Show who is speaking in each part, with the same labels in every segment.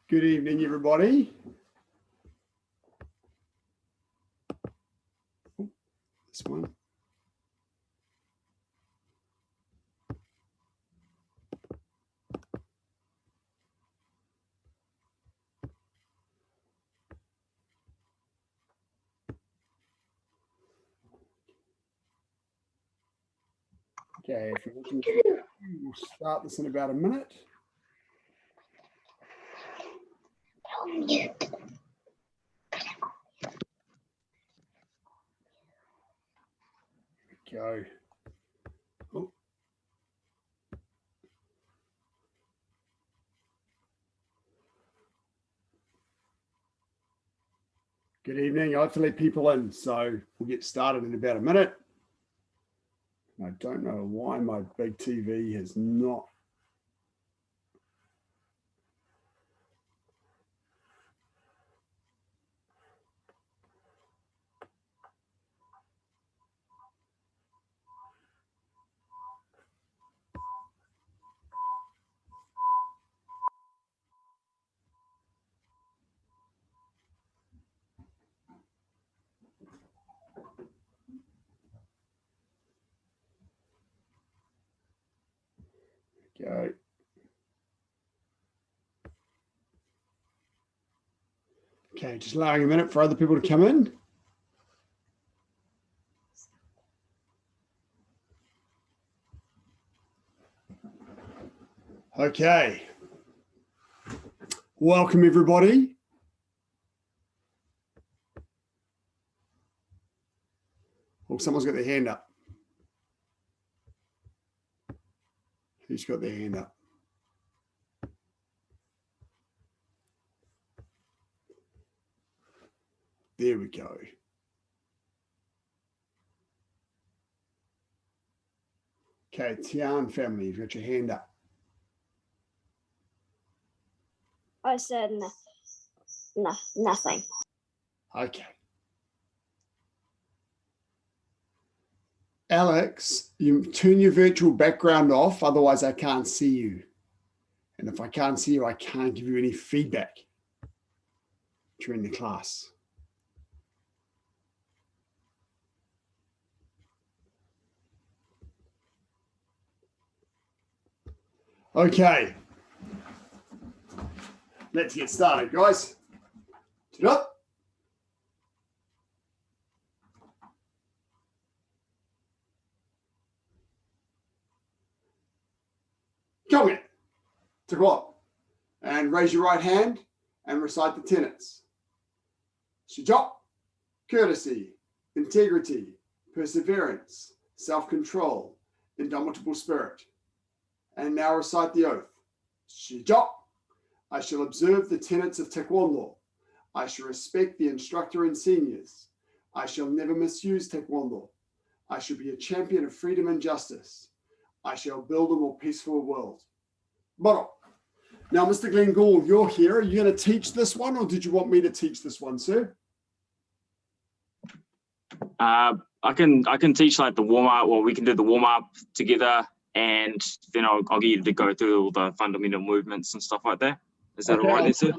Speaker 1: Good evening, everybody. This one. Okay, if you're looking, we'll start this in about a minute. Go. Oh. Good evening. I have to let people in, so we'll get started in about a minute. I don't know why my big TV has not. Go. Okay, just allowing a minute for other people to come in. Okay. Welcome, everybody. Oh, someone's got their hand up. Who's got their hand up? There we go. Okay, Tian family, you've got your hand up.
Speaker 2: I said nothing.
Speaker 1: Okay. Alex, you turn your virtual background off, otherwise I can't see you. And if I can't see you, I can't give you any feedback during the class. Okay. Let's get started, guys. Sit up. Come in. To what? And raise your right hand and recite the tenets. Saju, courtesy, integrity, perseverance, self-control, indomitable spirit. And now recite the oath. Saju, I shall observe the tenets of Taekwondo. I shall respect the instructor and seniors. I shall never misuse Taekwondo. I shall be a champion of freedom and justice. I shall build a more peaceful world. Moro. Now, Mr. Glenn Gould, you're here. Are you going to teach this one, or did you want me to teach this one, sir?
Speaker 3: I can teach like the warm up. Well, we can do the warm up together, and then I'll get you to go through all the fundamental movements and stuff like that. Is that
Speaker 1: Okay,
Speaker 3: all right, there, sir?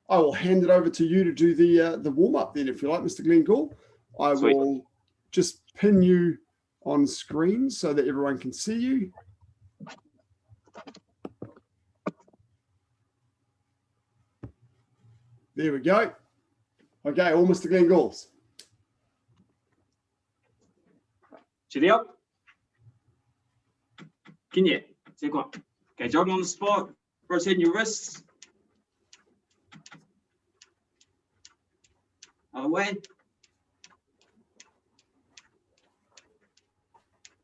Speaker 1: I will hand it over to you to do the warm up then, if you like, Mr. Glenn Gould. I
Speaker 3: Sweet.
Speaker 1: will just pin you on screen so that everyone can see you. There we go. Okay, all Mr. Glenn Goulds.
Speaker 3: Chitty up. Kenya. Take one. Okay, jogging on the spot. Rotating your wrists. Other way.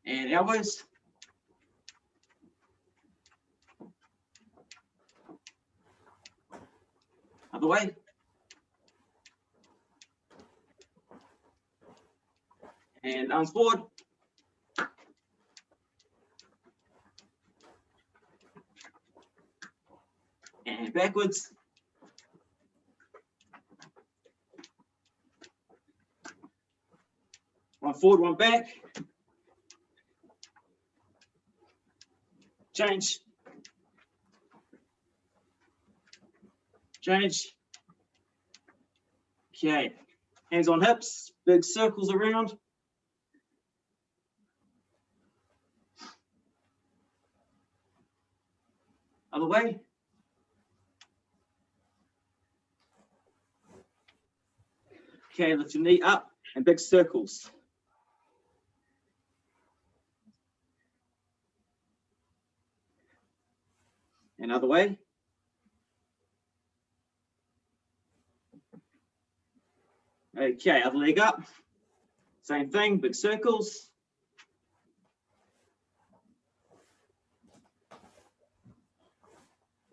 Speaker 3: And elbows. Other way. And arms forward. And backwards. forward, one back. Change. Change. Okay. Hands on hips, big circles around. Other way. Okay, lift your knee up and big circles. Another way. Okay, other leg up. Same thing, big circles.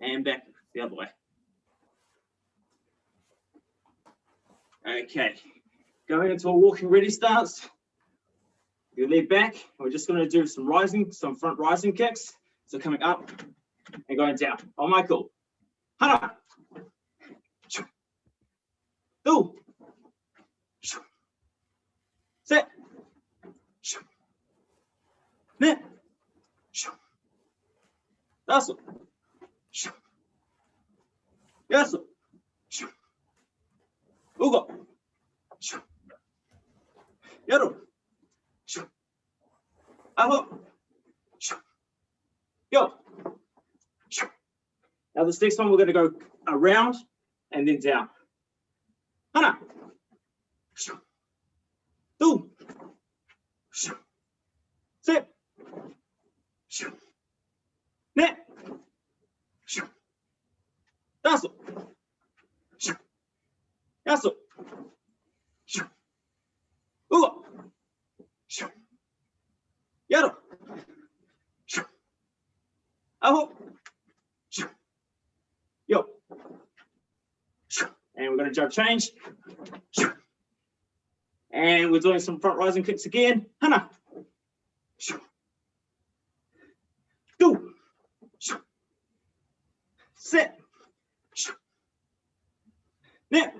Speaker 3: And back the other way. Okay, going into a walking ready stance. Your leg back. We're just going to do some front rising kicks. So coming up and going down. Oh, Michael. Hana. Do. Sit. Net. Dasu. Yasu. Ugo. Yaru. Aho. Yo. Now this next one we're going to go around and then down. Hana. Do. Sit. Net. Dasu. Yasu. Ugo. Yaru. Aho. Yo. And we're going to jump change. And we're doing some front rising kicks again. Hana. Do. Sit. Net.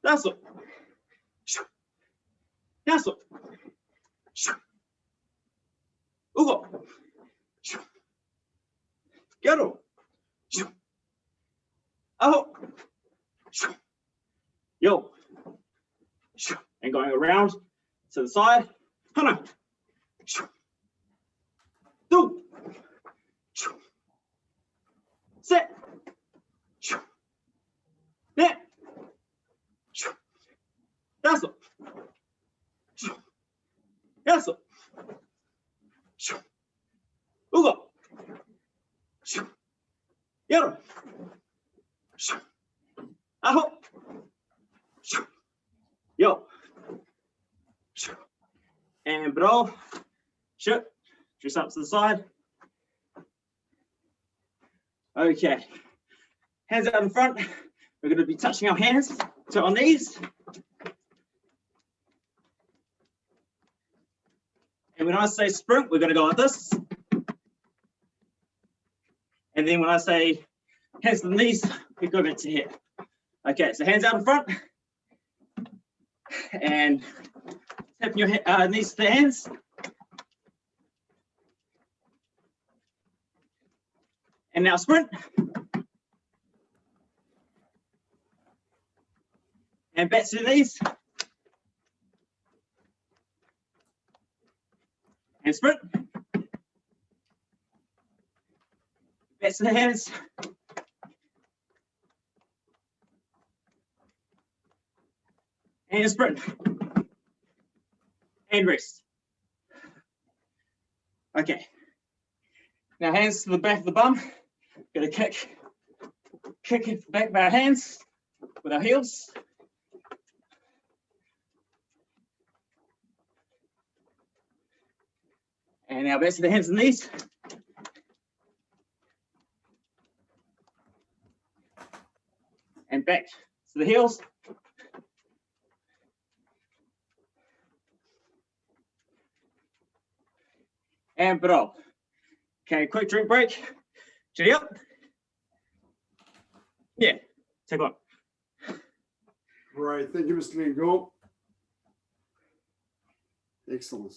Speaker 3: Dasu. Yasu. Ugo. Yaru. Aho. Yo. And going around to the side. Hana. Do. Sit. Net. Dasu. Yasu. Ugo. Yaru. Aho. Yo. And bro. Shoot. Just up to the side. Okay. Hands out in front. We're going to be touching our hands to our knees. And when I say sprint, we're going to go like this. And then when I say hands to the knees, we go back to here. Okay, so hands out in front. And tapping your knees to the hands. And now sprint. And back to the knees. And sprint. Back to the hands. And sprint. And rest. Okay. Now hands to the back of the bum. Gonna kick it back by our hands with our heels. And now back to the hands and knees. And back to the heels. And bro. Okay, quick drink break. Chitty up. Yeah, take one.
Speaker 1: Right, thank you, Mr. Lingo. Excellent.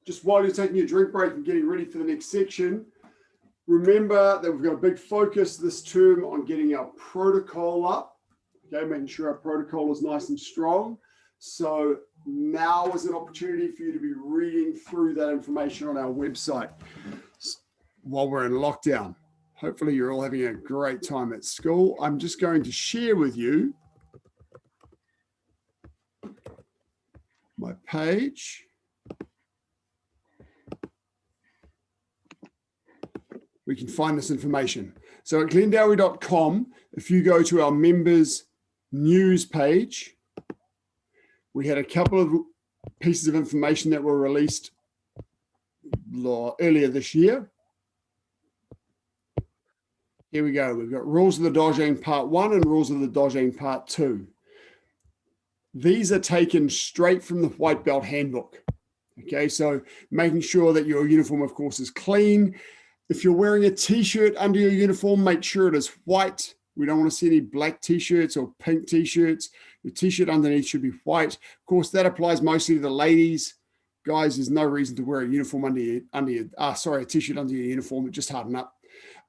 Speaker 1: Just while you're taking your drink break and getting ready for the next section, remember that we've got a big focus this term on getting our protocol up, okay, making sure our protocol is nice and strong. So now is an opportunity for you to be reading through that information on our website while we're in lockdown. Hopefully you're all having a great time at school. I'm just going to share with you my page. We can find this information. So at glendowie.com, if you go to our members news page, we had a couple of pieces of information that were released earlier this year. Here we go. We've got Rules of the Dojang Part 1 and Rules of the Dojang Part 2. These are taken straight from the White Belt Handbook. Okay, so making sure that your uniform, of course, is clean. If you're wearing a t-shirt under your uniform, make sure it is white. We don't want to see any black t-shirts or pink t-shirts. Your t-shirt underneath should be white. Of course, that applies mostly to the ladies. Guys, there's no reason to wear a uniform a t-shirt under your uniform. Just harden up.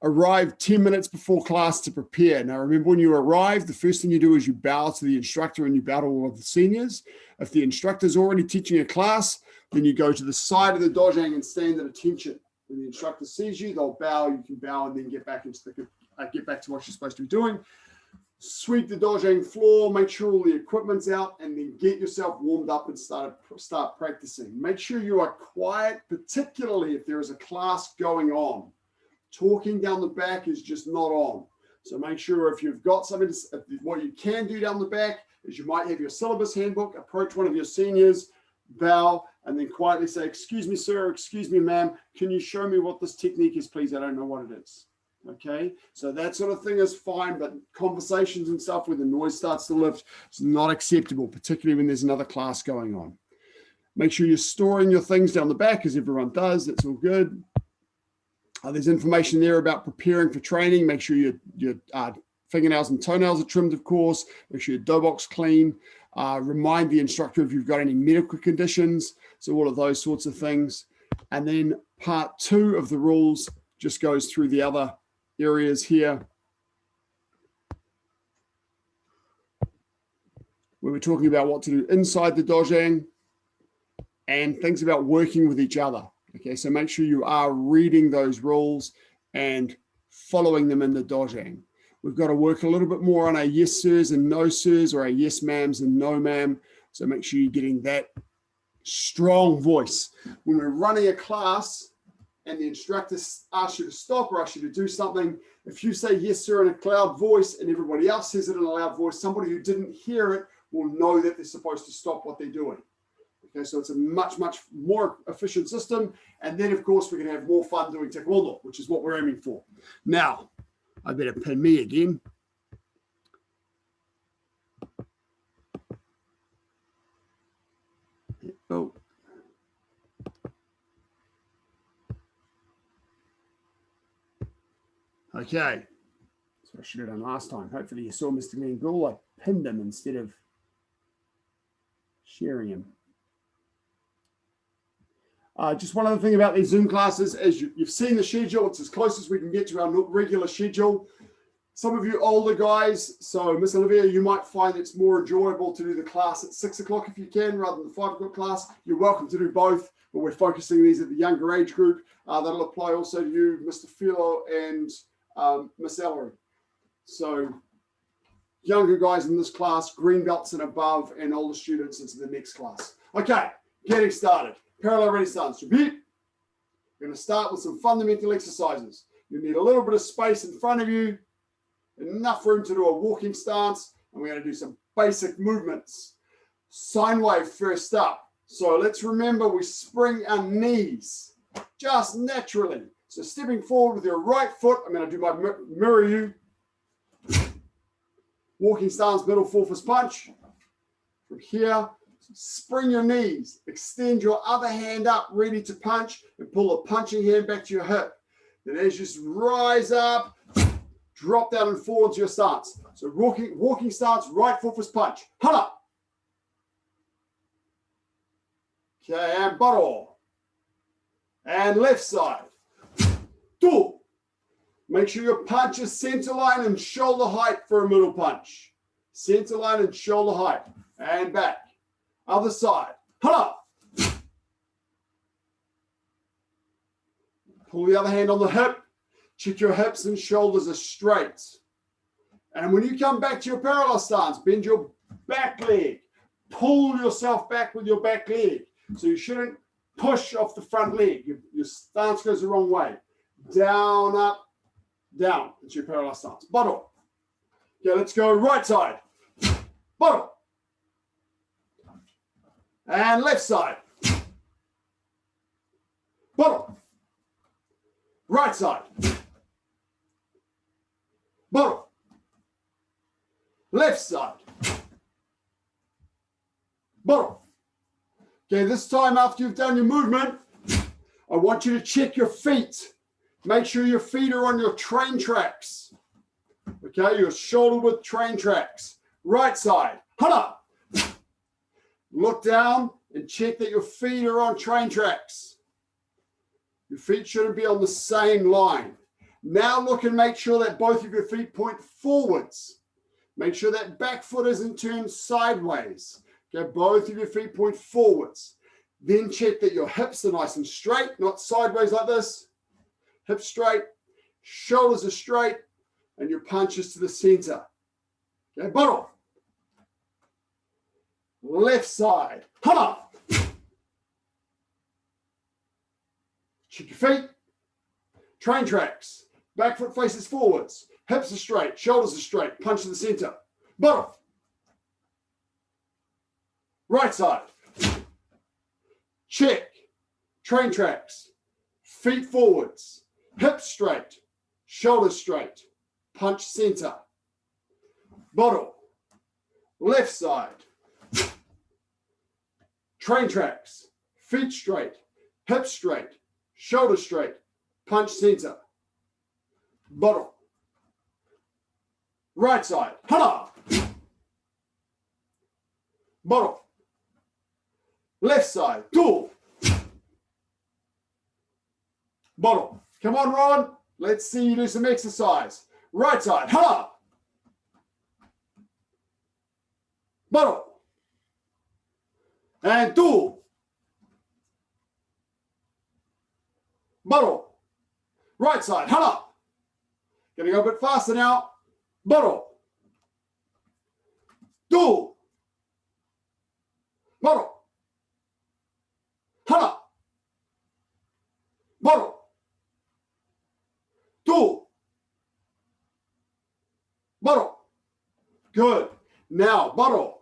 Speaker 1: Arrive 10 minutes before class to prepare. Now, remember, when you arrive, the first thing you do is you bow to the instructor and you bow to all of the seniors. If the instructor's already teaching a class, then you go to the side of the dojang and stand at attention. When the instructor sees you, they'll bow. You can bow and then get back into get back to what you're supposed to be doing. Sweep the dojang floor, make sure all the equipment's out, and then get yourself warmed up and start practicing. Make sure you are quiet, particularly if there is a class going on. Talking down the back is just not on. So make sure if you've got something, what you can do down the back is you might have your syllabus handbook, approach one of your seniors, bow, and then quietly say, "Excuse me, sir, excuse me, ma'am, can you show me what this technique is, please? I don't know what it is." Okay, so that sort of thing is fine, but conversations and stuff where the noise starts to lift is not acceptable, particularly when there's another class going on. Make sure you're storing your things down the back, as everyone does. That's all good. There's information there about preparing for training. Make sure your fingernails and toenails are trimmed, of course. Make sure your dobok's clean. Remind the instructor if you've got any medical conditions. So all of those sorts of things. And then part 2 of the rules just goes through the other areas here, where we're talking about what to do inside the dojang and things about working with each other. Okay, so make sure you are reading those rules and following them in the dojang. We've got to work a little bit more on our yes sirs and no sirs, or our yes ma'ams and no ma'am. So make sure you're getting that strong voice. When we're running a class and the instructor asks you to stop or asks you to do something, if you say yes sir in a loud voice and everybody else says it in a loud voice, somebody who didn't hear it will know that they're supposed to stop what they're doing. Okay, so it's a much, much more efficient system. And then, of course, we can have more fun doing taekwondo, which is what we're aiming for. Now, I better pin me again. Oh. Okay. That's what I should have done last time. Hopefully you saw Mr. Glenn Gould. I pinned him instead of sharing him. Just one other thing about these Zoom classes, as you've seen the schedule, it's as close as we can get to our regular schedule. Some of you older guys, so Miss Olivia, you might find it's more enjoyable to do the class at 6 o'clock if you can, rather than the 5 o'clock class. You're welcome to do both, but we're focusing these at the younger age group. That'll apply also to you, Mr. Philo and Miss Ellery. So younger guys in this class, green belts and above, and older students into the next class. Okay, getting started. Parallel ready stance. Repeat. We're going to start with some fundamental exercises. You need a little bit of space in front of you, enough room to do a walking stance, and we're going to do some basic movements. Sine wave first up. So let's remember we spring our knees just naturally. So stepping forward with your right foot, I'm going to do my mirror you. Walking stance, middle full fist punch. From here, spring your knees, extend your other hand up, ready to punch, and pull the punching hand back to your hip. Then as you rise up, drop down and forward to your stance. So walking stance, right full fist punch. Hana. Okay, and bottle. And left side. 2. Make sure your punch is center line and shoulder height for a middle punch. Center line and shoulder height. And back. Other side. Hana. Pull the other hand on the hip. Check your hips and shoulders are straight. And when you come back to your parallel stance, bend your back leg. Pull yourself back with your back leg. So you shouldn't push off the front leg. Your stance goes the wrong way. Down, up, down. It's your parallel stance. Bottle. Okay, let's go right side. Bottle. And left side. Bottle. Right side. Bottle. Left side. Bottle. Okay, this time after you've done your movement, I want you to check your feet. Make sure your feet are on your train tracks. Okay, your shoulder width train tracks. Right side. Hana. Look down and check that your feet are on train tracks. Your feet shouldn't be on the same line. Now look and make sure that both of your feet point forwards. Make sure that back foot isn't turned sideways. Okay, both of your feet point forwards. Then check that your hips are nice and straight, not sideways like this. Hips straight, shoulders are straight, and your punch is to the center. Okay, bottle. Left side. Hana. Check your feet. Train tracks. Back foot faces forwards. Hips are straight. Shoulders are straight. Punch to the center. Bottom. Right side. Check. Train tracks. Feet forwards. Hips straight. Shoulders straight. Punch center. Bottle. Left side. Train tracks. Feet straight. Hips straight. Shoulders straight. Punch center. Bottle. Right side. Hana. Bottle. Left side. Two. Bottle. Come on, Ron. Let's see you do some exercise. Right side. Hana. Bottle. And two. Bottle. Right side. Hana. Gonna go a bit faster now. Bottle. Two. Bottle. Hana. Bottle. Two. Bottle. Good. Now, bottle.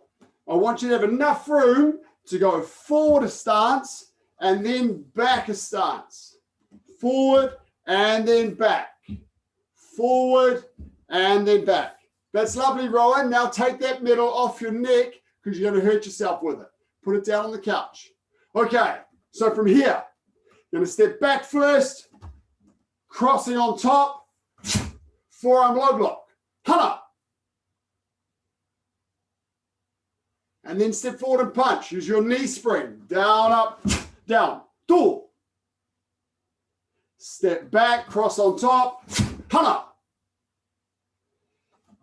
Speaker 1: I want you to have enough room to go forward a stance and then back a stance. Forward and then back. Forward and then back. That's lovely, Rowan. Now take that medal off your neck because you're going to hurt yourself with it. Put it down on the couch. Okay, so from here, you're going to step back first, crossing on top, forearm low block. Hana. And then step forward and punch. Use your knee spring. Down, up, down. Two. Step back, cross on top. Hana.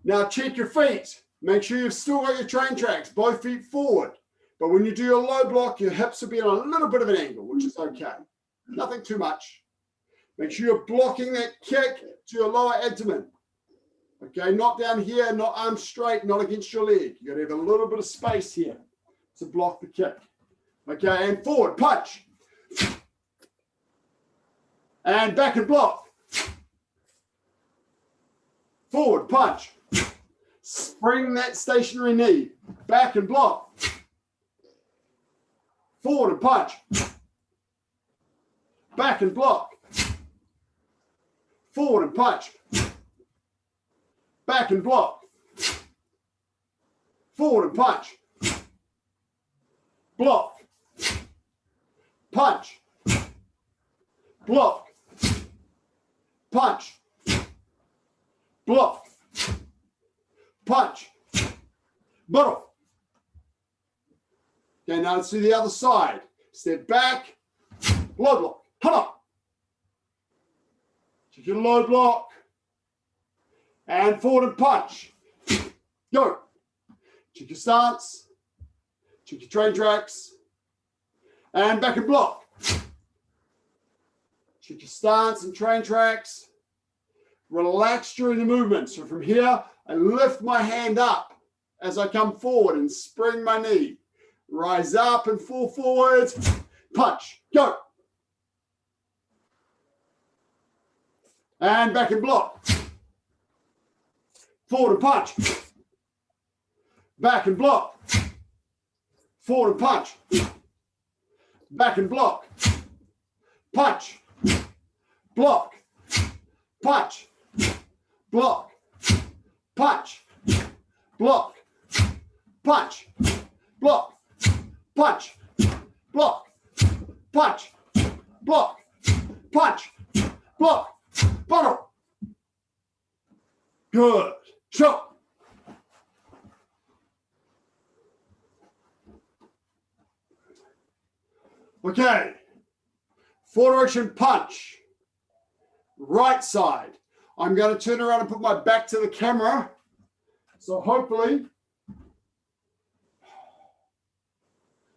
Speaker 1: Now check your feet. Make sure you've still got your train tracks, both feet forward. But when you do your low block, your hips will be on a little bit of an angle, which is okay. Nothing too much. Make sure you're blocking that kick to your lower abdomen. Okay, not down here, not arms straight, not against your leg. You got to have a little bit of space here to block the kick. Okay, and forward, punch. And back and block. Forward, punch. Spring that stationary knee. Back and block. Forward and punch. Back and block. Forward and punch. Back and block. Forward and punch. Block. Punch. Block. Punch. Block. Punch. Bottle. Okay, now let's do the other side. step back, low block, hana. Check your low block, and forward and punch. Go. Check your stance, check your train tracks, and back and block. Check your stance and train tracks. Relax during the movement. So from here, I lift my hand up as I come forward and spring my knee. Rise up and fall forward. Punch. Go. And back and block. Forward and punch. Back and block. Forward and punch. Back and block. Punch. Block. Punch. Block. Punch. Block. Punch. Block. Punch. Block. Punch. Block. Punch. Block. Bottle. Good. Shot. Okay. Forward direction punch. Right side. I'm going to turn around and put my back to the camera. So hopefully,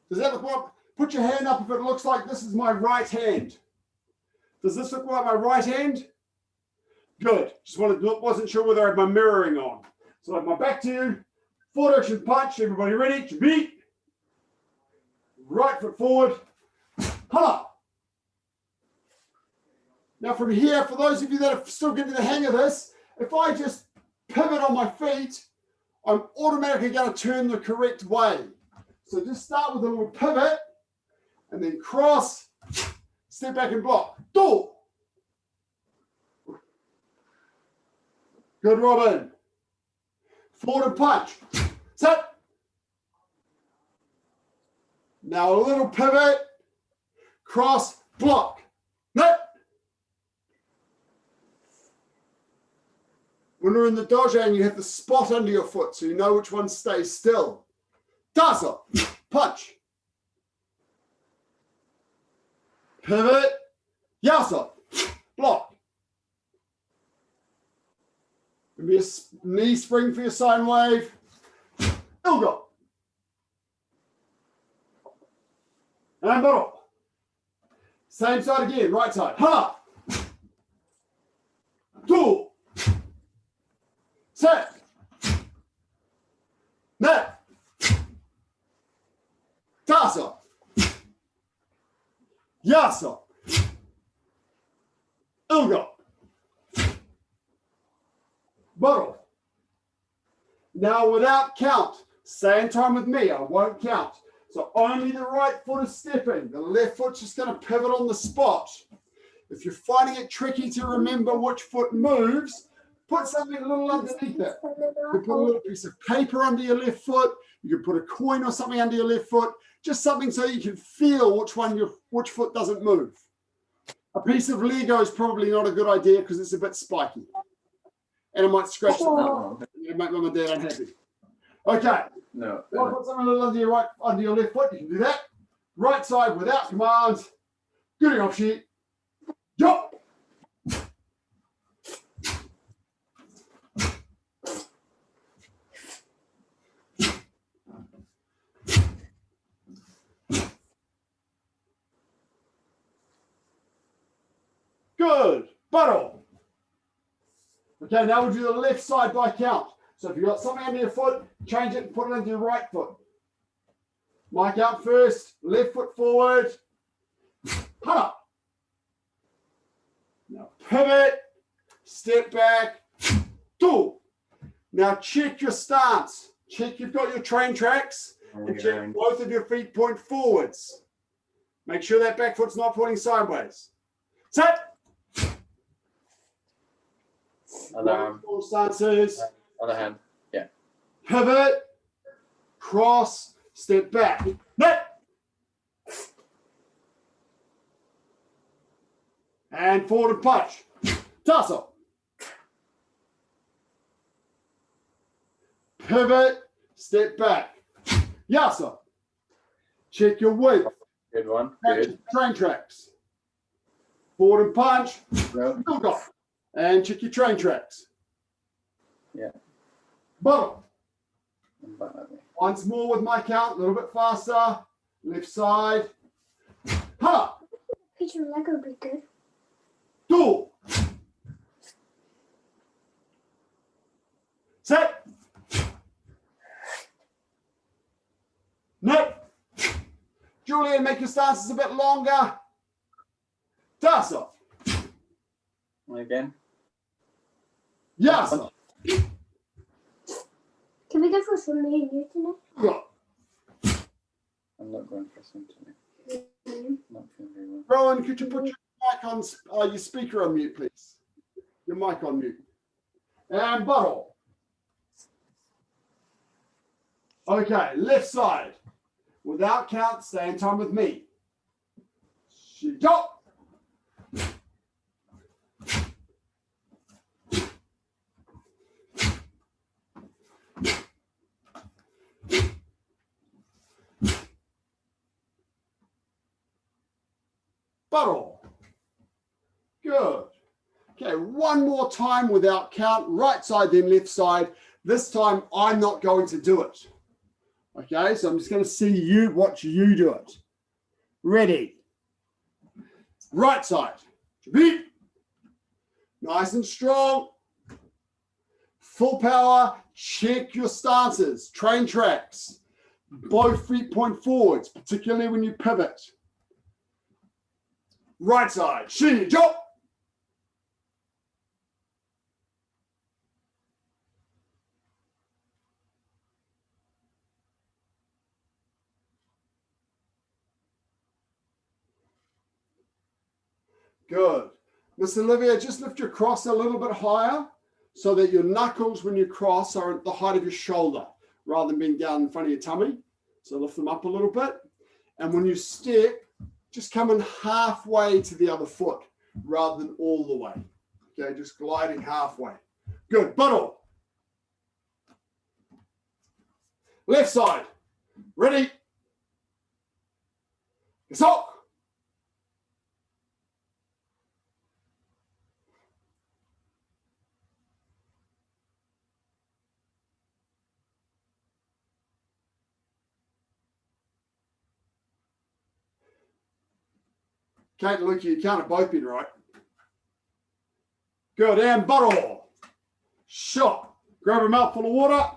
Speaker 1: does that look like, put your hand up if it looks like this is my right hand. Does this look like my right hand? Good. Just wasn't sure whether I had my mirroring on. So I have my back to you. Forward direction punch. Everybody ready? To beat. Right foot forward. Hana. Now from here, for those of you that are still getting the hang of this, if I just pivot on my feet, I'm automatically going to turn the correct way. So just start with a little pivot and then cross, step back and block. Do. Good, Robin. Forward and punch. Set. Now a little pivot, cross, block. Net. When we're in the dojo and you have the spot under your foot so you know which one stays still. Daza, punch. Pivot, yasa, block. Maybe a knee spring for your sine wave. Ilga. And bottle. Same side again, right side. Ha. Two. Set. Net. Tasa. Yasa. Ilga. Bottle. Now without count, same time with me, I won't count. So only the right foot is stepping. The left foot's just going to pivot on the spot. If you're finding it tricky to remember which foot moves, put something a little underneath it. You can put a little piece of paper under your left foot. You can put a coin or something under your left foot. Just something so you can feel which foot doesn't move. A piece of Lego is probably not a good idea because it's a bit spiky. And it might scratch the It might make mum and dad unhappy. Okay.
Speaker 4: No.
Speaker 1: Well, put something a little under your left foot. You can do that. Right side without command. Good off sheet. Jump. Good. Bottle. Okay, now we'll do the left side by count. So if you've got something under your foot, change it and put it under your right foot. My count first. Left foot forward. Hana. Now pivot. Step back. Two. Now check your stance. Check you've got your train tracks. And check both of your feet point forwards. Make sure that back foot's not pointing sideways. Set.
Speaker 4: Other
Speaker 1: Stances.
Speaker 4: other hand. Yeah.
Speaker 1: Pivot. Cross. Step back. Net. And forward and punch. Tussle. Pivot. Step back. Yasa. Check your weight.
Speaker 4: Good one.
Speaker 1: Catch
Speaker 4: Good.
Speaker 1: train tracks. Forward and punch.
Speaker 4: Go.
Speaker 1: Still got. And check your train tracks.
Speaker 4: Yeah.
Speaker 1: Bottom.
Speaker 4: And back like me.
Speaker 1: Once more with my count, a little bit faster. Left side. Ha!
Speaker 2: Picture Lego would be good.
Speaker 1: Two. Set. Net. Julian, make your stances a bit longer. Tasa.
Speaker 4: Again.
Speaker 1: Yasa.
Speaker 2: Can we go for some me and you tonight?
Speaker 1: Yeah.
Speaker 4: I'm not going for something. Not feeling very well.
Speaker 1: Rowan, could you put your mic on, your speaker on mute, please? Your mic on mute. And bottle. Okay, left side. Without count, stay in time with me. Go. Bottle. Good. Okay, one more time without count. Right side, then left side. This time, I'm not going to do it. Okay, so I'm just going to see you, watch you do it. Ready. Right side. Beat. Nice and strong. Full power. Check your stances. Train tracks. Both feet point forwards, particularly when you pivot. Right side. Shin, jump. Good. Miss Olivia, just lift your cross a little bit higher so that your knuckles, when you cross, are at the height of your shoulder rather than being down in front of your tummy. So lift them up a little bit. And when you step, just come in halfway to the other foot rather than all the way. Okay, just gliding halfway. Good. Bottle. Left side. Ready. Sock. Kate and Luke, you can't have both been right. Good, and bottle. Shot. Grab a mouthful of water.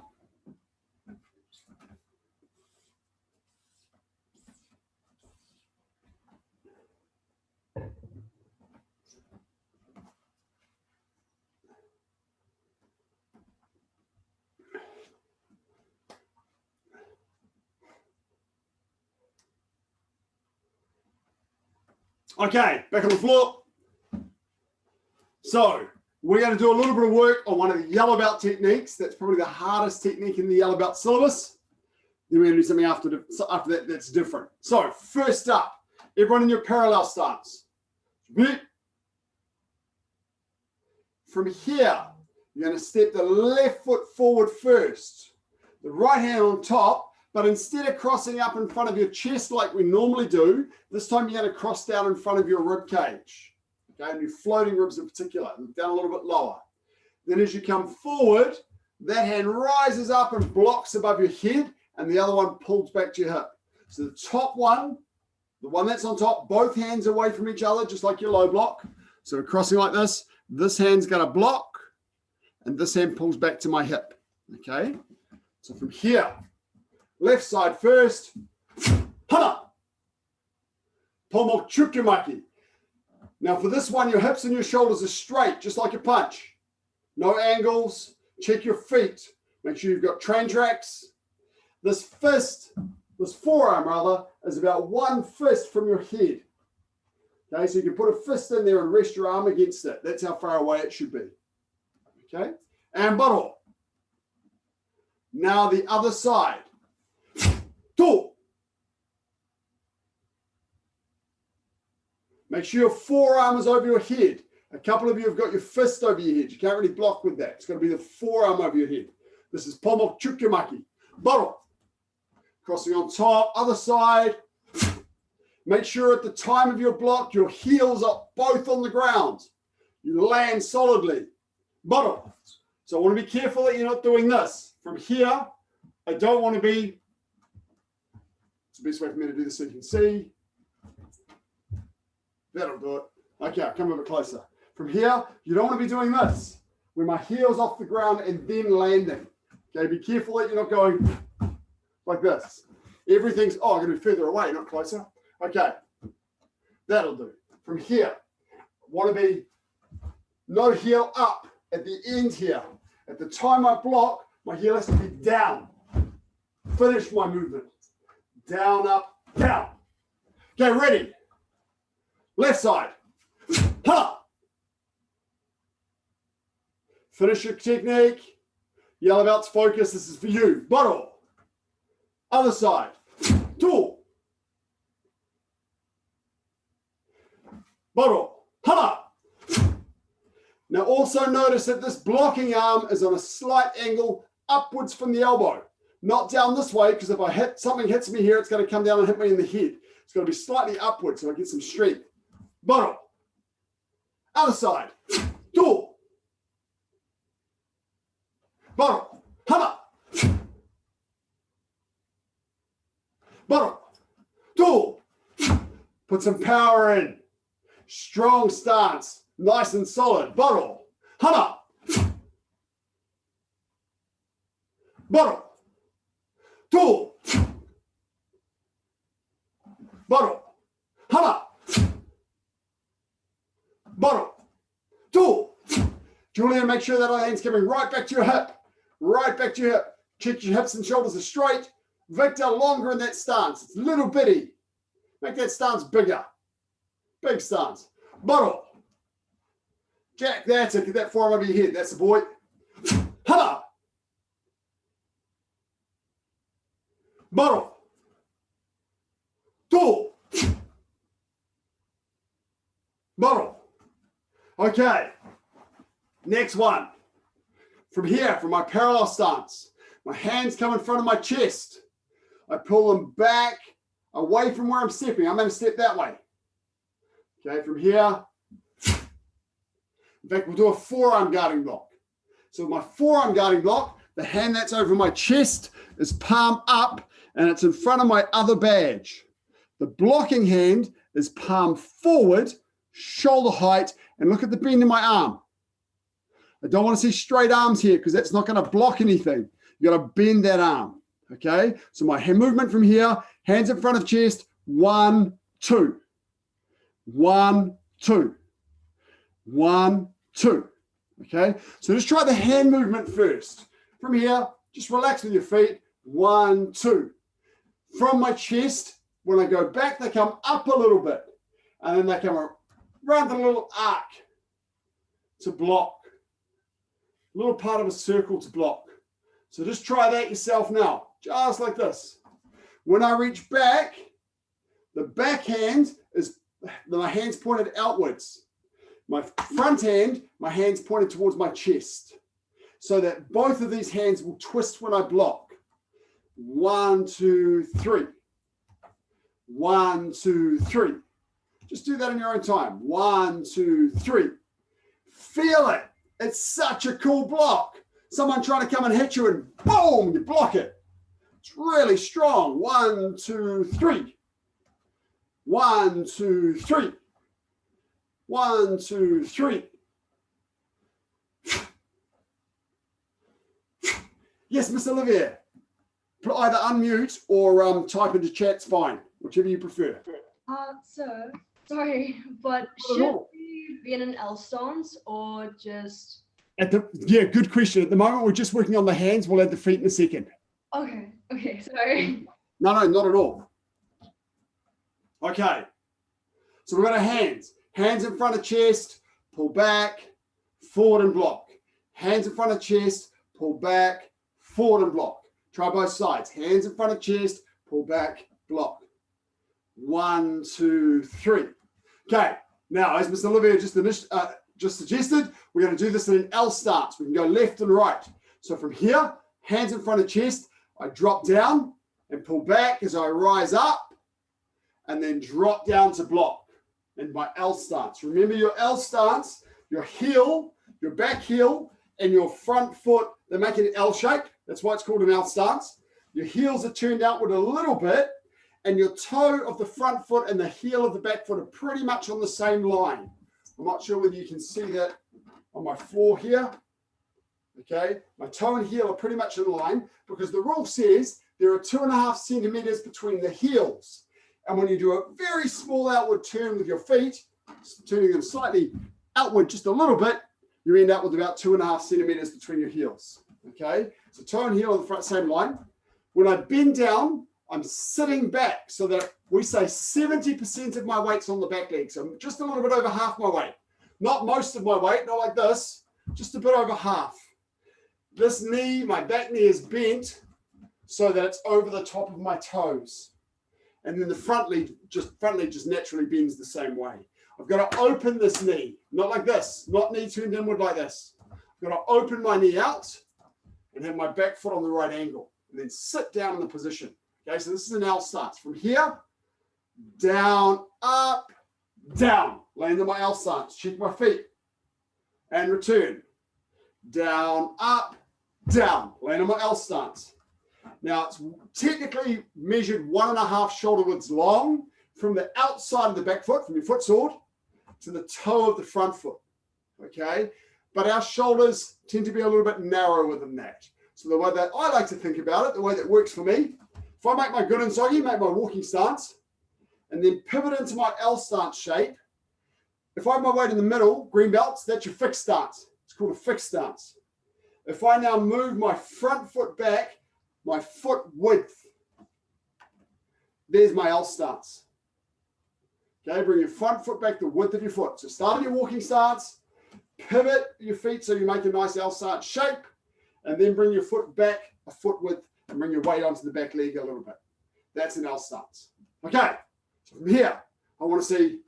Speaker 1: Okay, back on the floor. So we're going to do a little bit of work on one of the yellow belt techniques. That's probably the hardest technique in the yellow belt syllabus. Then we're going to do something after that that's different. So first up, everyone in your parallel stance. From here, you're going to step the left foot forward first. The right hand on top. But instead of crossing up in front of your chest like we normally do, this time you're going to cross down in front of your rib cage. Okay, and your floating ribs in particular, down a little bit lower. Then as you come forward, that hand rises up and blocks above your head, and the other one pulls back to your hip. So the top one, the one that's on top, both hands away from each other, just like your low block. So we're crossing like this. This hand's going to block, and this hand pulls back to my hip. Okay, so from here, left side first. Hana. Pomo chukimaki. Now for this one, your hips and your shoulders are straight, just like a punch. No angles. Check your feet. Make sure you've got train tracks. This forearm rather, is about one fist from your head. Okay, so you can put a fist in there and rest your arm against it. That's how far away it should be. Okay, and baro. Now the other side. Two. Make sure your forearm is over your head. A couple of you have got your fist over your head. You can't really block with that. It's got to be the forearm over your head. This is pomo chukimaki. Baro. Crossing on top, other side. Make sure at the time of your block, your heels are both on the ground. You land solidly. Bottom. So I want to be careful that you're not doing this. From here, I don't want to be, it's the best way for me to do this so you can see. That'll do it. Okay, I'll come a bit closer. From here, you don't want to be doing this, where my heel's off the ground and then landing. Okay, be careful that you're not going like this. Everything's, oh, I'm going to be further away, not closer. Okay, that'll do. From here, want to be no heel up at the end here. At the time I block, my heel has to be down. Finish my movement. Down, up, down. Okay, ready. Left side. Ha! Finish your technique. Yellow belts, focus. This is for you. Bottle. Other side. Tool. Bottle. Ha! Now also notice that this blocking arm is on a slight angle upwards from the elbow. Not down this way, because if I hit, something hits me here, it's going to come down and hit me in the head. It's going to be slightly upwards so I get some strength. Bottle. Other side. Tool. Bottle. Hammer. Bottle. Tool. Put some power in. Strong stance. Nice and solid. Bottle. Hammer. Bottle. Tool. Bottle. Hammer. Bottle. Tool. Julian, make sure that hand's coming right back to your hip. Right back to your hip. Check your hips and shoulders are straight. Victor, longer in that stance. It's little bitty. Make that stance bigger. Big stance. Bottle. Jack, that's it. Get that forearm over your head. That's the boy. Hammer. Bottle. Tool. Bottle. Okay. Next one. From here, from my parallel stance, my hands come in front of my chest. I pull them back away from where I'm stepping. I'm going to step that way. Okay, from here. In fact, we'll do a forearm guarding block. So my forearm guarding block, the hand that's over my chest is palm up and it's in front of my other badge. The blocking hand is palm forward, shoulder height, and look at the bend in my arm. I don't want to see straight arms here because that's not going to block anything. You got to bend that arm. Okay, so my hand movement from here, hands in front of chest, 1, 2. 1, 2. 1, 2. Okay, so just try the hand movement first. From here, just relax with your feet. 1, 2. From my chest, when I go back, they come up a little bit. And then they come around the little arc to block. Little part of a circle to block. So just try that yourself now. Just like this. When I reach back, the back hand is, my hand's pointed outwards. My front hand, my hand's pointed towards my chest. So that both of these hands will twist when I block. 1, 2, 3. 1, 2, 3. Just do that in your own time. 1, 2, 3. Feel it. It's such a cool block. Someone trying to come and hit you and boom, you block it. It's really strong. 1, 2, 3. 1, 2, 3. 1, 2, 3. Yes, Miss Olivia. Either unmute or type into chat's fine, whichever you prefer.
Speaker 5: So, sorry, but should we be in an L stance or just...
Speaker 1: Yeah, good question. At the moment, we're just working on the hands. We'll add the feet in a second.
Speaker 5: Okay, sorry.
Speaker 1: No, not at all. Okay. So we've got our hands. Hands in front of chest, pull back, forward and block. Hands in front of chest, pull back, forward and block. Try both sides. Hands in front of chest, pull back, block. 1, 2, 3. Okay. Now, as Miss Olivia just suggested, we're going to do this in an L stance. We can go left and right. So from here, hands in front of chest, I drop down and pull back as I rise up. and then drop down to block in my L stance. Remember your L stance, your heel, your back heel, and your front foot, they make an L shape. That's why it's called an L stance. Your heels are turned outward a little bit, and your toe of the front foot and the heel of the back foot are pretty much on the same line. I'm not sure whether you can see that on my floor here. Okay, my toe and heel are pretty much in line because the rule says there are 2.5 centimeters between the heels. And when you do a very small outward turn with your feet, turning them slightly outward just a little bit, you end up with about 2.5 centimeters between your heels. Okay, so toe and heel on the front, same line. When I bend down, I'm sitting back so that we say 70% of my weight's on the back leg. So just a little bit over half my weight. Not most of my weight, not like this, just a bit over half. This knee, my back knee is bent so that it's over the top of my toes. And then the front leg just naturally bends the same way. I've got to open this knee, not like this, not knee turned inward like this. I've got to open my knee out and have my back foot on the right angle and then sit down in the position. Okay, so this is an L stance. From here, down, up, down. Land in my L stance. Check my feet. And return. Down, up, down. Land in my L stance. Now, it's technically measured 1.5 shoulder widths long from the outside of the back foot, from your foot sword, to the toe of the front foot. Okay? But our shoulders tend to be a little bit narrower than that. So the way that I like to think about it, the way that works for me, if I make my gurunsagi, make my walking stance, and then pivot into my L stance shape, if I have my weight in the middle, green belts, that's your fixed stance. It's called a fixed stance. If I now move my front foot back, my foot width, there's my L stance. Okay, bring your front foot back the width of your foot. So start in your walking stance, pivot your feet so you make a nice L stance shape, and then bring your foot back a foot width and bring your weight onto the back leg a little bit. That's an L stance. Okay, so from here, I want to see,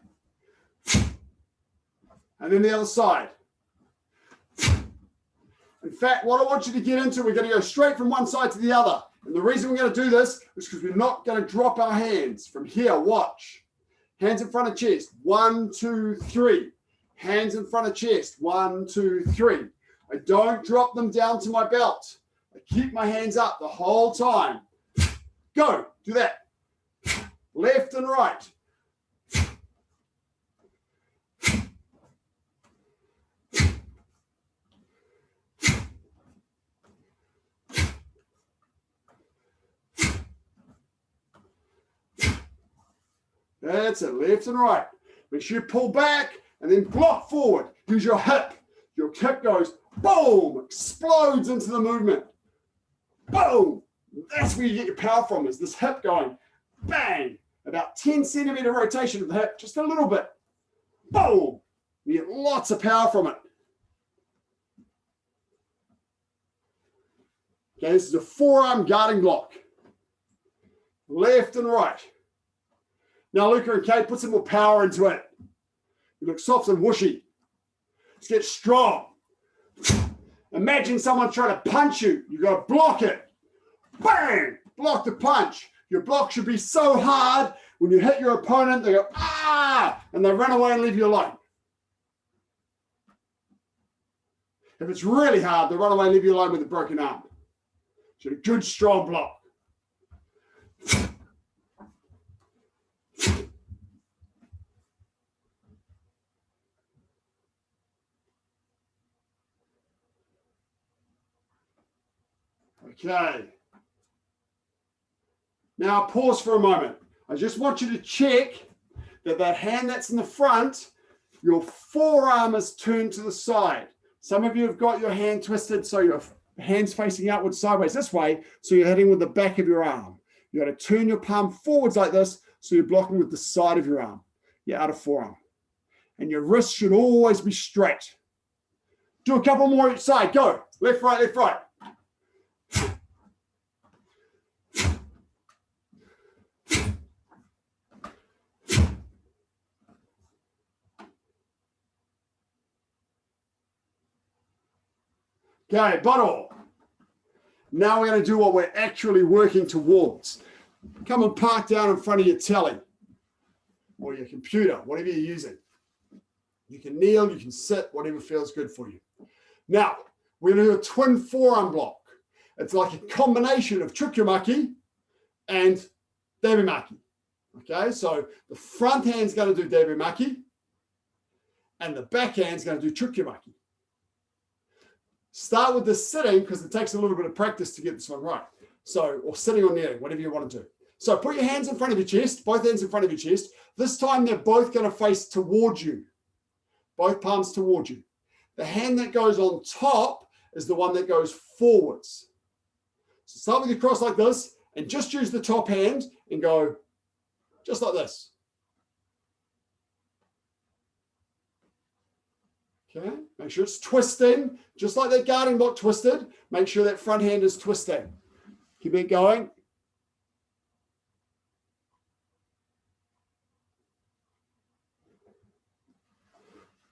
Speaker 1: and then the other side. In fact, what I want you to get into, we're going to go straight from one side to the other. And the reason we're going to do this is because we're not going to drop our hands. From here, watch. Hands in front of chest. 1, 2, 3. Hands in front of chest. 1, 2, 3. I don't drop them down to my belt. I keep my hands up the whole time. Go. Do that. Left and right. That's it, left and right. Make sure you pull back and then block forward. Use your hip. Your hip goes, boom, explodes into the movement. Boom. That's where you get your power from, is this hip going, bang. About 10 centimeter rotation of the hip, just a little bit. Boom. You get lots of power from it. Okay, this is a forearm guarding block. Left and right. Now, Luca and Kate, put some more power into it. You look soft and whooshy. Let's get strong. Imagine someone trying to punch you. You've got to block it. Bang! Block the punch. Your block should be so hard, when you hit your opponent, they go, ah! And they run away and leave you alone. If it's really hard, they run away and leave you alone with a broken arm. So a good, strong block. Okay. Now pause for a moment. I just want you to check that that hand that's in the front, your forearm is turned to the side. Some of you have got your hand twisted so your hand's facing outward sideways this way, so you're hitting with the back of your arm. You got to turn your palm forwards like this, so you're blocking with the side of your arm, your outer forearm. And your wrist should always be straight. Do a couple more each side. Go. Left, right, left, right. Okay, bottle. Now we're going to do what we're actually working towards. Come and park down in front of your telly. or your computer, whatever you're using. You can kneel, you can sit, whatever feels good for you. Now, we're going to do a twin forearm block. It's like a combination of chukyumaki and debemaki. Okay, so the front hand's going to do debemaki and the back hand's going to do chukyumaki. Start with the sitting because it takes a little bit of practice to get this one right. So, or sitting or kneeling, whatever you want to do. So put your hands in front of your chest, both hands in front of your chest. This time they're both going to face towards you. Both palms towards you. The hand that goes on top is the one that goes forwards. So start with your cross like this and just use the top hand and go just like this. Okay, make sure it's twisting, just like that guarding block twisted. Make sure that front hand is twisting. Keep it going.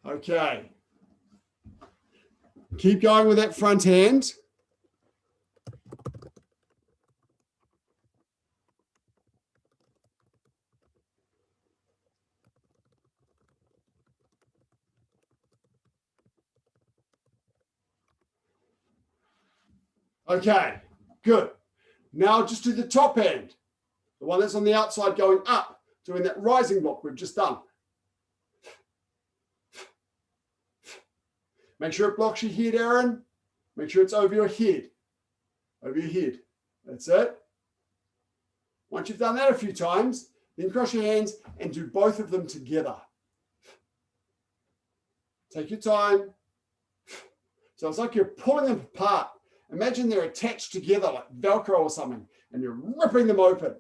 Speaker 1: Okay. Keep going with that front hand. Okay, good. Now just do the top hand, the one that's on the outside going up, doing that rising block we've just done. Make sure it blocks your head, Aaron. Make sure it's over your head. Over your head. That's it. Once you've done that a few times, then cross your hands and do both of them together. Take your time. So it's like you're pulling them apart. Imagine they're attached together like Velcro or something, and you're ripping them open.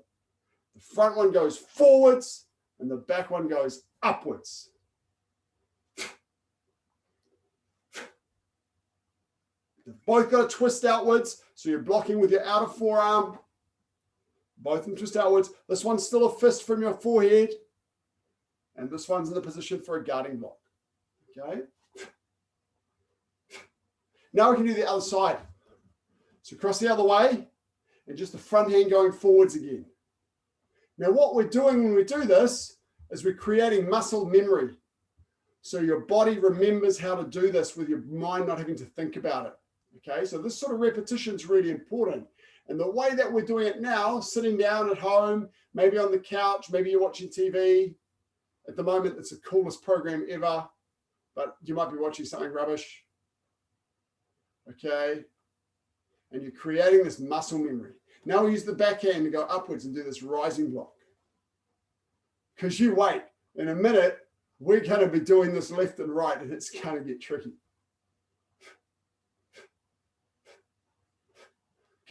Speaker 1: The front one goes forwards, and the back one goes upwards. They've both got to twist outwards, so you're blocking with your outer forearm. Both of them twist outwards. This one's still a fist from your forehead, and this one's in the position for a guarding block. Okay? Now we can do the other side. So cross the other way, and just the front hand going forwards again. Now what we're doing when we do this is we're creating muscle memory. So your body remembers how to do this with your mind not having to think about it. Okay, so this sort of repetition is really important. And the way that we're doing it now, sitting down at home, maybe on the couch, maybe you're watching TV. At the moment, it's the coolest program ever, but you might be watching something rubbish. Okay, and you're creating this muscle memory. Now we use the back hand to go upwards and do this rising block. Because you wait, in a minute, we're going to be doing this left and right, and it's going to get tricky.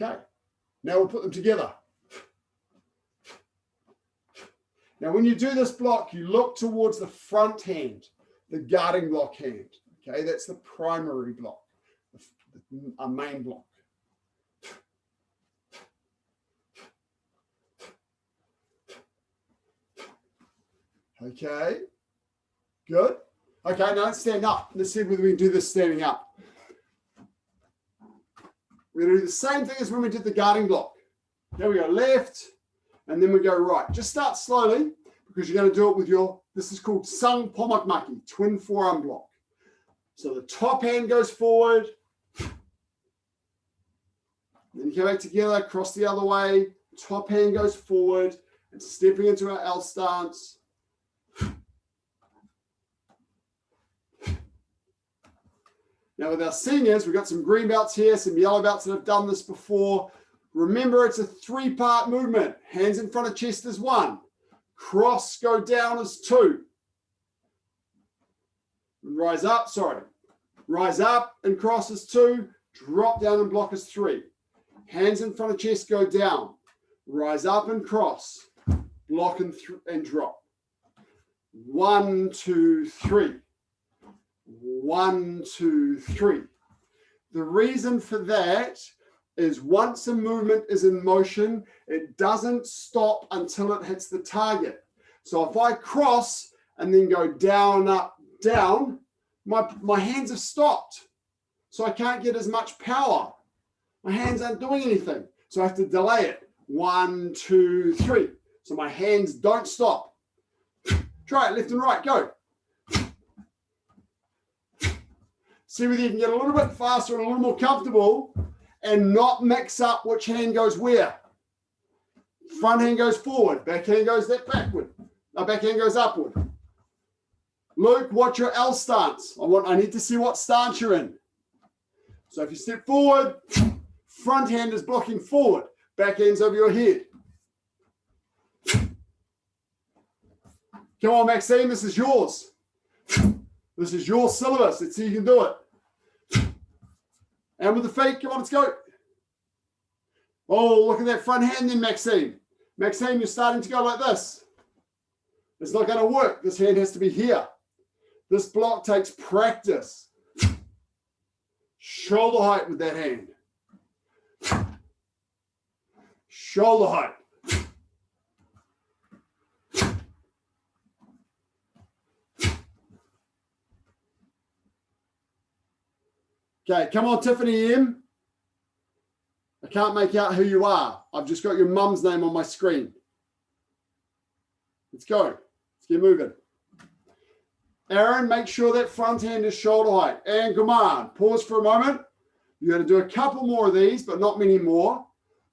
Speaker 1: Okay, now we'll put them together. Now, when you do this block, you look towards the front hand, the guarding block hand. Okay, that's the primary block, a main block. Okay, good. Okay, now let's stand up. Let's see whether we can do this standing up. We're going to do the same thing as when we did the guarding block. There we go, left, and then we go right. Just start slowly because you're going to do it with your, this is called sung pomakmaki, twin forearm block. So the top hand goes forward. Then you come back together, cross the other way. Top hand goes forward and stepping into our L stance. Now with our seniors, we've got some green belts here, some yellow belts that have done this before. Remember, it's a 3-part movement. Hands in front of chest is 1. Cross, go down is 2. Rise up, sorry. Rise up and cross is 2. Drop down and block is 3. Hands in front of chest, go down. Rise up and cross. Block and drop. 1, 2, 3. 1, 2, 3. The reason for that is once a movement is in motion, it doesn't stop until it hits the target. So if I cross and then go down, up, down, my hands have stopped. So I can't get as much power. My hands aren't doing anything. So I have to delay it. 1, 2, 3. So my hands don't stop. Try it, left and right, go. See whether you can get a little bit faster and a little more comfortable and not mix up which hand goes where. Front hand goes forward, back hand goes that backward. Now back hand goes upward. Luke, watch your L stance. I need to see what stance you're in. So if you step forward, front hand is blocking forward, back hand's over your head. Come on, Maxine, this is yours. This is your syllabus. Let's see if you can do it. And with the feet, come on, let's go. Oh, look at that front hand then, Maxine. Maxine, you're starting to go like this. It's not going to work. This hand has to be here. This block takes practice. Shoulder height with that hand. Shoulder height. Okay, come on, Tiffany M. I can't make out who you are. I've just got your mum's name on my screen. Let's go. Let's get moving. Aaron, make sure that front hand is shoulder height. And come on, pause for a moment. You're going to do a couple more of these, but not many more.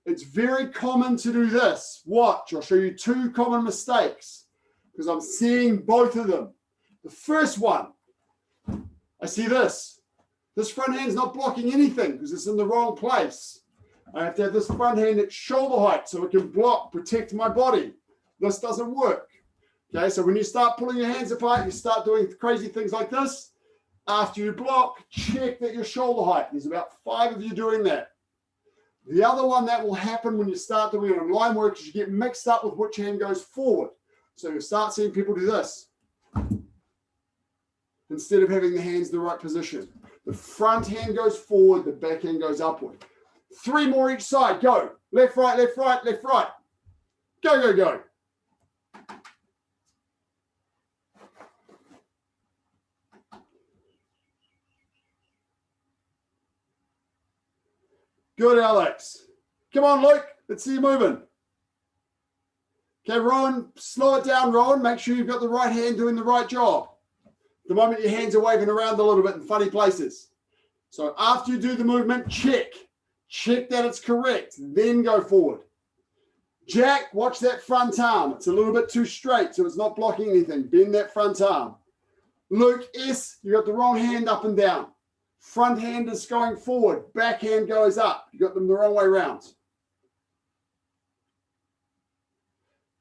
Speaker 1: It's very common to do this. Watch, I'll show you two common mistakes because I'm seeing both of them. The first one, I see this. This front hand's not blocking anything because it's in the wrong place. I have to have this front hand at shoulder height so it can block, protect my body. This doesn't work. Okay, so when you start pulling your hands apart, you start doing crazy things like this. After you block, check that you're shoulder height. There's about 5 of you doing that. The other one that will happen when you start doing it on line work is you get mixed up with which hand goes forward. So you start seeing people do this instead of having the hands in the right position. The front hand goes forward, the back hand goes upward. 3 more each side, go. Left, right, left, right, left, right. Go, go, go. Good, Alex. Come on, Luke. Let's see you moving. Okay, Rowan, slow it down, Rowan. Make sure you've got the right hand doing the right job. The moment your hands are waving around a little bit in funny places. So after you do the movement, check. Check that it's correct. Then go forward. Jack, watch that front arm. It's a little bit too straight, so it's not blocking anything. Bend that front arm. Luke S, you got the wrong hand up and down. Front hand is going forward. Back hand goes up. You got them the wrong way around.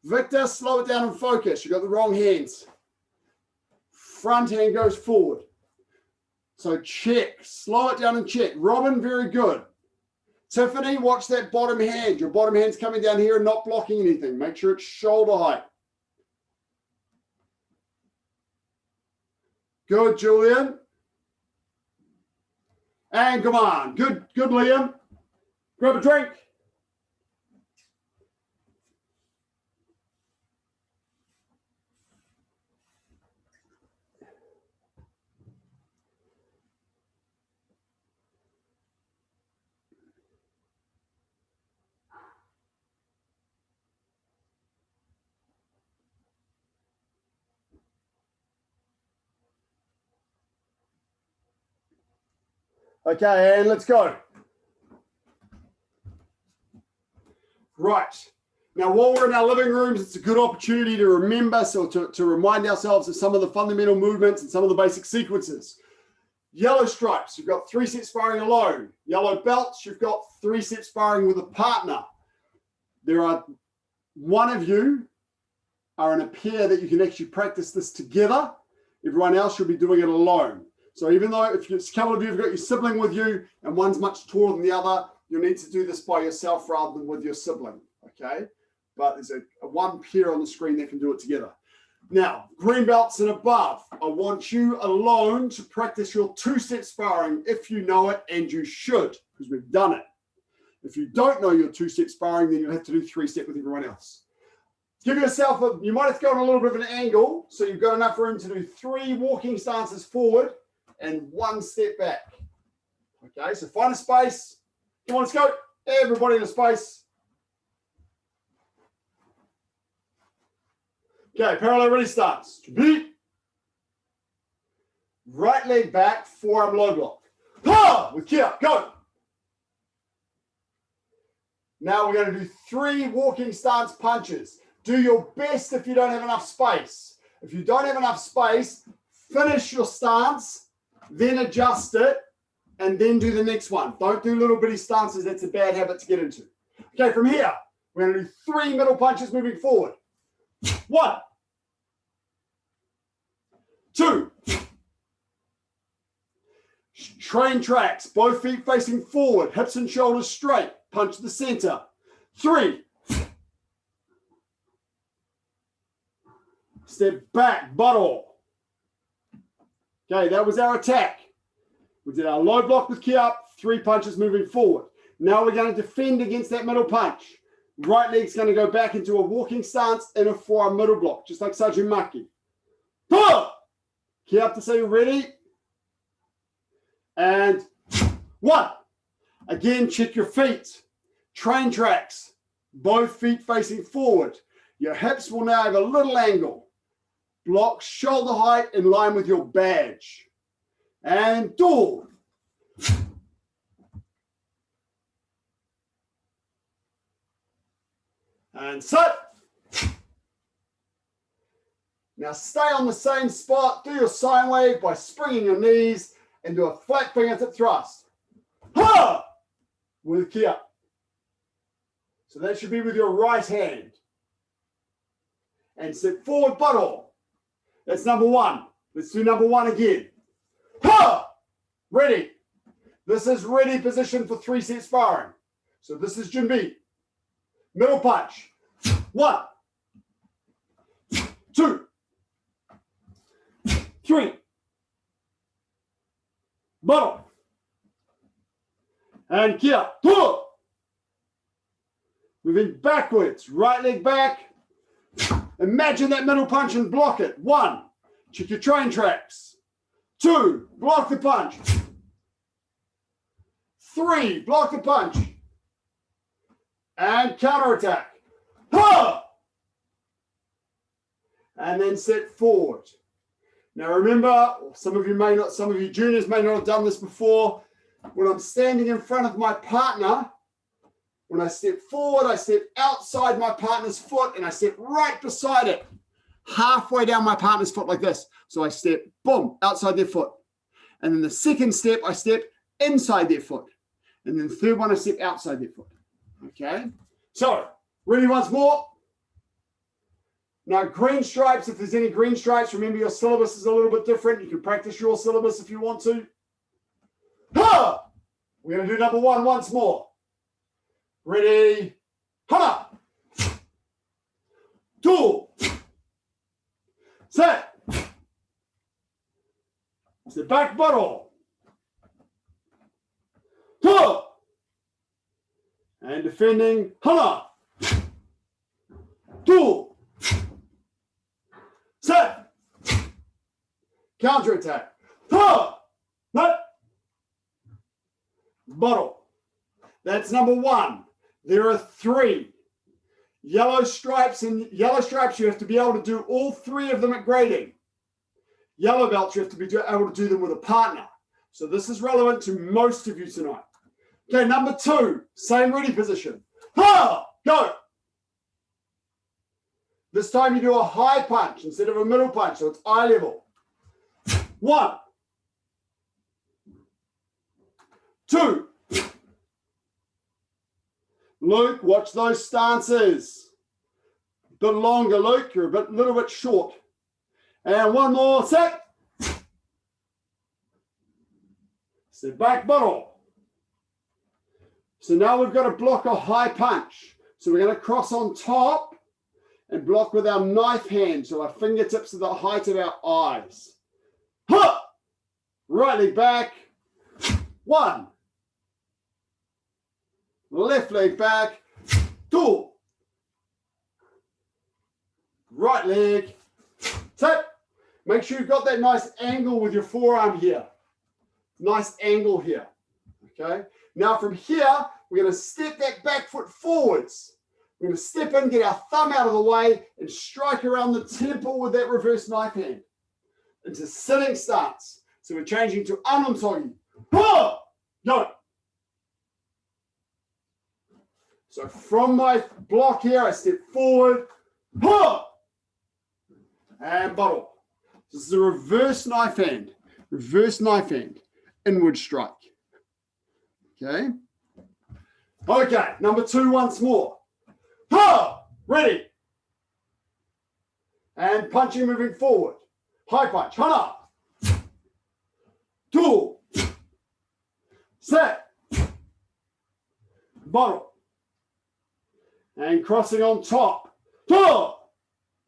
Speaker 1: Victor, slow it down and focus. You got the wrong hands. Front hand goes forward. So check. Slow it down and check. Robin, very good. Tiffany, watch that bottom hand. Your bottom hand's coming down here and not blocking anything. Make sure it's shoulder height. Good, Julian. And come on. Good, good, Liam. Grab a drink. Okay, and let's go. Right. Now, while we're in our living rooms, it's a good opportunity to remember, so to remind ourselves of some of the fundamental movements and some of the basic sequences. Yellow stripes, you've got 3-set sparring alone. Yellow belts, you've got 3-set sparring with a partner. There are one of you are in a pair that you can actually practice this together. Everyone else should be doing it alone. So even though if a couple of you have got your sibling with you and one's much taller than the other, you'll need to do this by yourself rather than with your sibling, okay? But there's a one pair on the screen that can do it together. Now, green belts and above, I want you alone to practice your 2-set sparring if you know it, and you should, because we've done it. If you don't know your 2-set sparring, then you'll have to do 3-set with everyone else. Give yourself you might have to go on a little bit of an angle, so you've got enough room to do 3 walking stances forward and 1 step back. Okay, so find a space. Come on, let's go. Everybody in a space. Okay, parallel ready stance. Beat. Right leg back, forearm low block. Ha! With Kia, go. Now we're going to do 3 walking stance punches. Do your best if you don't have enough space. If you don't have enough space, finish your stance, then adjust it, and then do the next one. Don't do little bitty stances. That's a bad habit to get into. Okay, from here, we're going to do 3 middle punches moving forward. 1, 2. Train tracks, both feet facing forward, hips and shoulders straight. Punch to the center. 3. Step back, butt all. Okay, that was our attack. We did our low block with key up, 3 punches moving forward. Now we're going to defend against that middle punch. Right leg's going to go back into a walking stance in a forearm middle block, just like saju maki. Key up to say you're ready. And 1. Again, check your feet. Train tracks, both feet facing forward. Your hips will now have a little angle. Block shoulder height in line with your badge. And 2. And sit. Now stay on the same spot. Do your sine wave by springing your knees and do a flat fingertip thrust. Ha! With key up. So that should be with your right hand. And sit forward butt all. That's number 1. Let's do number 1 again. Ha! Ready. This is ready position for 3-set sparring. So this is Junbi. Middle punch. 1, 2, 3. Bottom. And kia. 2. Moving backwards. Right leg back. Imagine that middle punch and block it. 1. Check your train tracks. 2. Block the punch. 3. Block the punch. And counterattack. Ha! And then set forward. Now remember, some of you juniors may not have done this before. When I'm standing in front of my partner, when I step forward, I step outside my partner's foot and I step right beside it, halfway down my partner's foot like this. So I step, boom, outside their foot. And then the second step, I step inside their foot. And then the third one, I step outside their foot. Okay? So, ready once more? Now, green stripes, if there's any green stripes, remember your syllabus is a little bit different. You can practice your syllabus if you want to. Ha! We're going to do number 1 once more. Ready? Ha! 2. Set. Sit back, bottle. 2. And defending. Hana. 2. Set. Counterattack. Ha! Nut. Bottle. That's number 1. There are 3. Yellow stripes, you have to be able to do all 3 of them at grading. Yellow belts, you have to be able to do them with a partner. So this is relevant to most of you tonight. Okay, number 2, same ready position. Ha! Go! This time you do a high punch instead of a middle punch, so it's eye level. 1. 2. Luke, watch those stances. A bit longer, Luke. You're a little bit short. And 1 more set. Sit back, bottle. So now we've got to block a high punch. So we're going to cross on top and block with our knife hand. So our fingertips are the height of our eyes. Ha! Right leg back. 1. Left leg back. 2. Right leg. Set. Make sure you've got that nice angle with your forearm here. Nice angle here. Okay. Now from here, we're going to step that back foot forwards. We're going to step in, get our thumb out of the way, and strike around the temple with that reverse knife hand into sitting stance. So we're changing to anontogi. Go! So from my block here, I step forward, and bottle. This is a reverse knife hand, inward strike. Okay. Okay, number 2 once more. Ready. And punching, moving forward. High punch, hana. 2, set, bottle. And crossing on top.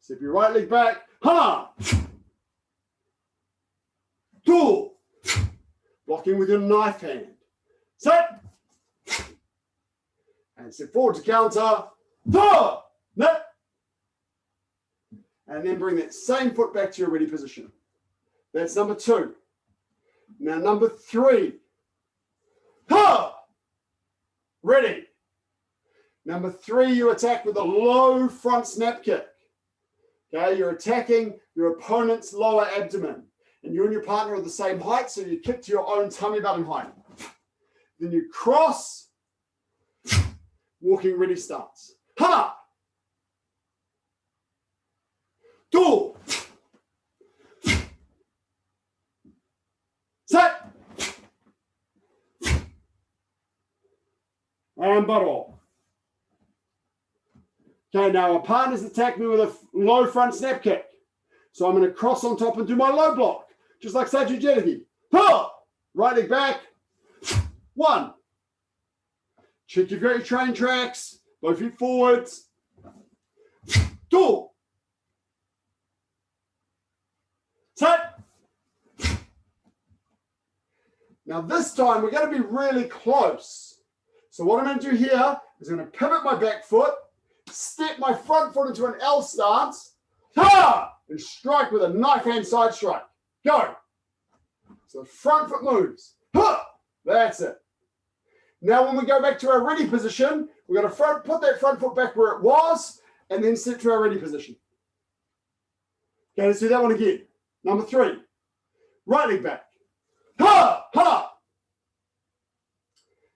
Speaker 1: Step your right leg back. Hana. 2. Blocking with your knife hand. Set. And step forward to counter. Net. And then bring that same foot back to your ready position. That's number 2. Now number 3. Ready. Number 3, you attack with a low front snap kick. Okay, you're attacking your opponent's lower abdomen. And you and your partner are the same height, so you kick to your own tummy button height. Then you cross, walking ready stance. Hana. 2. Set. And bottle. Okay, now our partner's attacked me with a low front snap kick. So I'm going to cross on top and do my low block, just like saju jirugi. Right leg back. 1. Check you've got your train tracks. Both feet forwards. 2. Set. Now this time we're going to be really close. So what I'm going to do here is I'm going to pivot my back foot, step my front foot into an L stance, and strike with a knife hand side strike. Go. So front foot moves. That's it. Now when we go back to our ready position, we're going to put that front foot back where it was and then step to our ready position. Okay, let's do that one again. Number 3. Right leg back.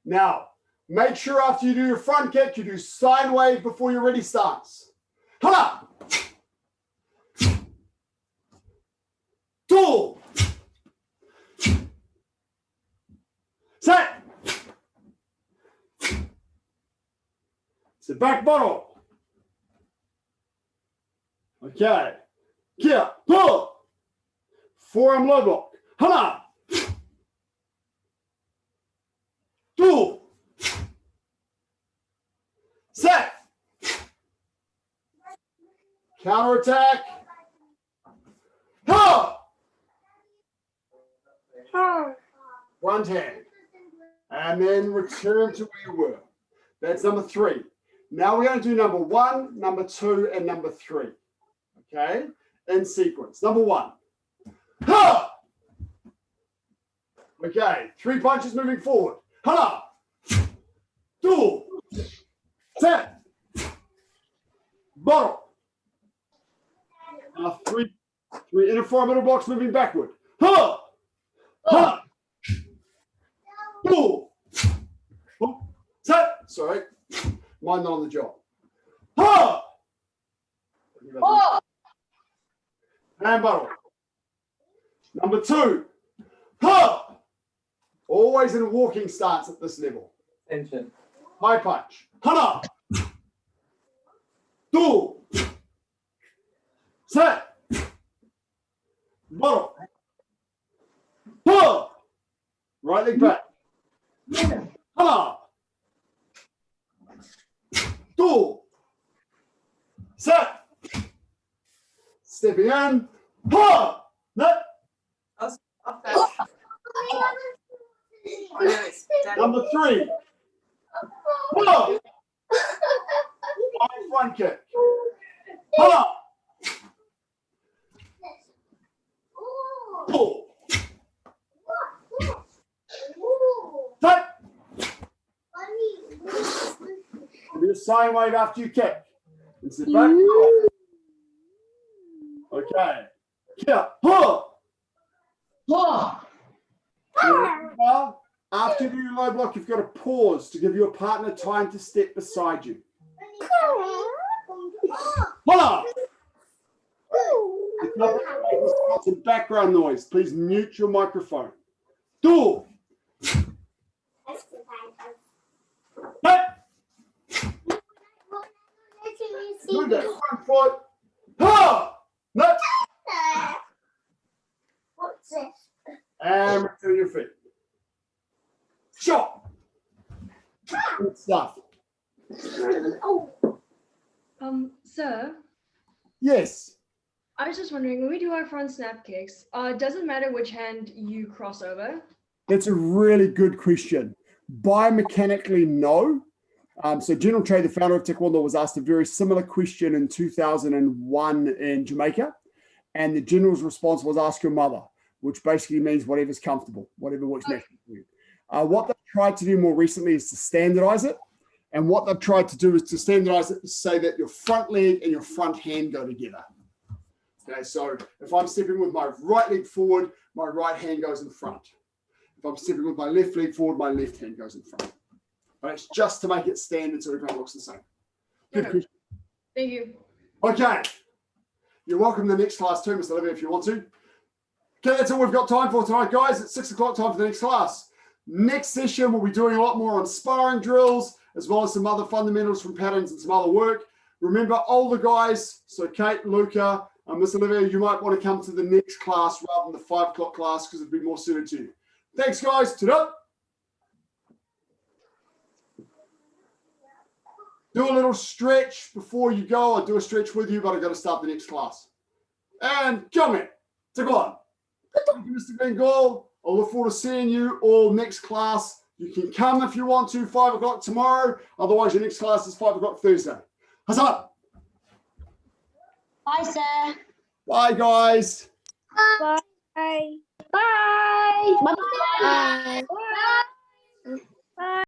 Speaker 1: Now, make sure after you do your front kick, you do side wave before your ready stance. 2. Set. Sit back bottle. Okay. Kia. Pull. Forearm low block. Hana. 2. Set. Counter attack. Front hand. And then return to where you were. That's number 3. Now we're going to do number 1, number 2, and number 3. Okay? In sequence. Number 1. Okay. 3 punches moving forward. 2. Set. Bottle. Now 3 inner four middle blocks moving backward. 2. Set. Sorry. Mind not on the job. And bottle. Number 2. Always in walking stance at this level.
Speaker 4: Tension.
Speaker 1: High punch. 2. Set. Bottle. Right leg back. 2. Set. Stepping in. Net. Number 3. Front kick. Pull. Set. the same wave after you kick. And sit back. Okay. Yeah. Huh. Now, after you do your low block, you've got to pause to give your partner time to step beside you. Hola! Some background noise. Please mute your microphone. Do. Hey! Do that front foot. Ha! No.
Speaker 2: What's this?
Speaker 1: And return your feet. Shot. Good stuff.
Speaker 2: Oh,
Speaker 5: Sir,
Speaker 1: Yes.
Speaker 5: I was just wondering, when we do our front snap kicks, does it matter which hand you cross over?
Speaker 1: That's a really good question. Biomechanically, no. So General Che, the founder of Taekwondo, was asked a very similar question in 2001 in Jamaica. And the general's response was ask your mother, which basically means whatever's comfortable, whatever works naturally for you. What they've tried to do more recently is to standardize it. And what they've tried to do is to standardize it to say that your front leg and your front hand go together. Okay, so if I'm stepping with my right leg forward, my right hand goes in front. If I'm stepping with my left leg forward, my left hand goes in front. But it's just to make it standard so everyone looks the same. Good question.
Speaker 5: Thank you.
Speaker 1: Okay. You're welcome to the next class too, Mr. Olivia, if you want to. Okay, that's all we've got time for tonight, guys. It's 6 o'clock time for the next class. Next session, we'll be doing a lot more on sparring drills, as well as some other fundamentals from patterns and some other work. Remember, older guys, so Kate, Luca, and Miss Olivia, you might want to come to the next class rather than the 5 o'clock class because it'd be more suited to you. Thanks, guys. Ta-da! Do a little stretch before you go. I'll do a stretch with you, but I've got to start the next class. And come in. Take on. Thank you, Mr. Bengal. I'll look forward to seeing you all next class. You can come if you want to, 5 o'clock tomorrow. Otherwise, your next class is 5 o'clock Thursday. Huzzah!
Speaker 2: bye, sir.
Speaker 1: Bye, guys.
Speaker 2: Bye. Bye. Bye. Bye. Bye. Bye.